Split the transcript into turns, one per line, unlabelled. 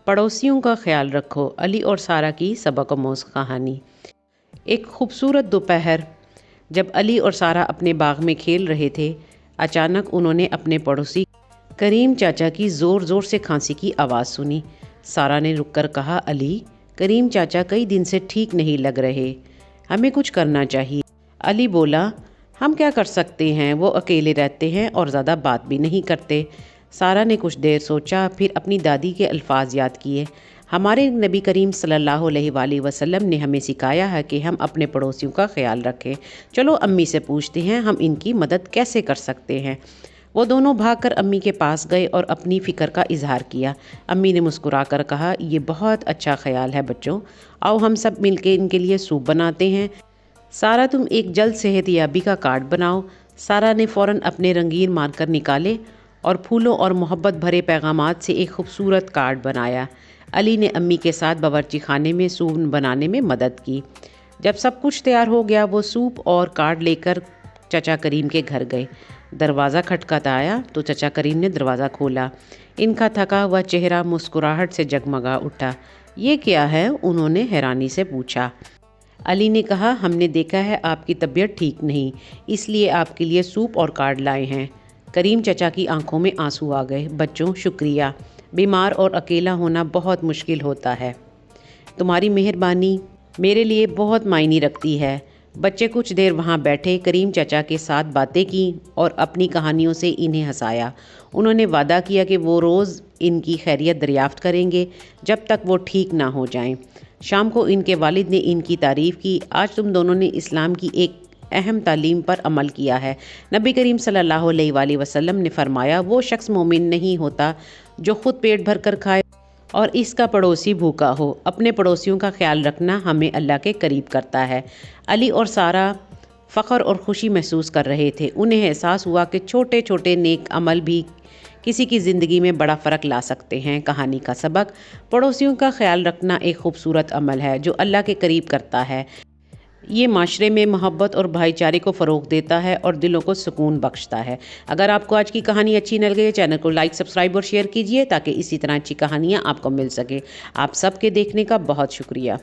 पड़ोसियों का ख्याल रखो। अली और सारा की सबक आमोज़ कहानी। एक खूबसूरत दोपहर जब अली और सारा अपने बाग में खेल रहे थे, अचानक उन्होंने अपने पड़ोसी करीम चाचा की ज़ोर ज़ोर से खांसी की आवाज़ सुनी। सारा ने रुककर कहा, अली, करीम चाचा कई दिन से ठीक नहीं लग रहे, हमें कुछ करना चाहिए। अली बोला, हम क्या कर सकते हैं, वो अकेले रहते हैं और ज़्यादा बात भी नहीं करते। सारा ने कुछ देर सोचा, फिर अपनी दादी के अल्फाज याद किए। हमारे नबी करीम सल्लल्लाहु अलैहि वसल्लम ने हमें सिखाया है कि हम अपने पड़ोसियों का ख्याल रखें। चलो अम्मी से पूछते हैं हम इनकी मदद कैसे कर सकते हैं। वो दोनों भागकर अम्मी के पास गए और अपनी फ़िक्र का इजहार किया। अम्मी ने मुस्कुराकर कहा, ये बहुत अच्छा ख्याल है बच्चों, आओ हम सब मिलके इनके लिए सूप बनाते हैं। सारा, तुम एक जल्द सेहतयाबी का कार्ड बनाओ। सारा ने फ़ौरन अपने रंगीन मार्कर निकाले और फूलों और मोहब्बत भरे पैगामात से एक खूबसूरत कार्ड बनाया। अली ने अम्मी के साथ बावर्ची खाने में सूप बनाने में मदद की। जब सब कुछ तैयार हो गया, वो सूप और कार्ड लेकर चचा करीम के घर गए। दरवाज़ा खटखटाया तो चचा करीम ने दरवाज़ा खोला। इनका थका हुआ चेहरा मुस्कुराहट से जगमगा उठा। ये क्या है? उन्होंने हैरानी से पूछा। अली ने कहा, हमने देखा है आपकी तबीयत ठीक नहीं, इसलिए आपके लिए सूप और कार्ड लाए हैं। करीम चचा की आंखों में आंसू आ गए। बच्चों, शुक्रिया, बीमार और अकेला होना बहुत मुश्किल होता है, तुम्हारी मेहरबानी मेरे लिए बहुत मायने रखती है। बच्चे कुछ देर वहाँ बैठे, करीम चचा के साथ बातें की और अपनी कहानियों से इन्हें हंसाया। उन्होंने वादा किया कि वो रोज़ इनकी खैरियत दरियाफ्त करेंगे जब तक वो ठीक ना हो जाएं। शाम को इनके वालिद ने इनकी तारीफ़ की। आज तुम दोनों ने इस्लाम की एक अहम तालीम पर अमल किया है। नबी करीम सल्लल्लाहु अलैहि वसल्लम ने फरमाया, वो शख्स मोमिन नहीं होता जो ख़ुद पेट भर कर खाए और इसका पड़ोसी भूखा हो। अपने पड़ोसियों का ख्याल रखना हमें अल्लाह के करीब करता है। अली और सारा फ़ख्र और ख़ुशी महसूस कर रहे थे। उन्हें एहसास हुआ कि छोटे छोटे नेक अमल भी किसी की ज़िंदगी में बड़ा फ़र्क ला सकते हैं। कहानी का सबक, पड़ोसियों का ख्याल रखना एक खूबसूरत अमल है जो अल्लाह के करीब करता है। ये माशरे में मोहब्बत और भाईचारे को फ़रोग़ देता है और दिलों को सुकून बख्शता है। अगर आपको आज की कहानी अच्छी लग गई, चैनल को लाइक, सब्सक्राइब और शेयर कीजिए ताकि इसी तरह अच्छी कहानियाँ आपको मिल सके। आप सबके देखने का बहुत शुक्रिया।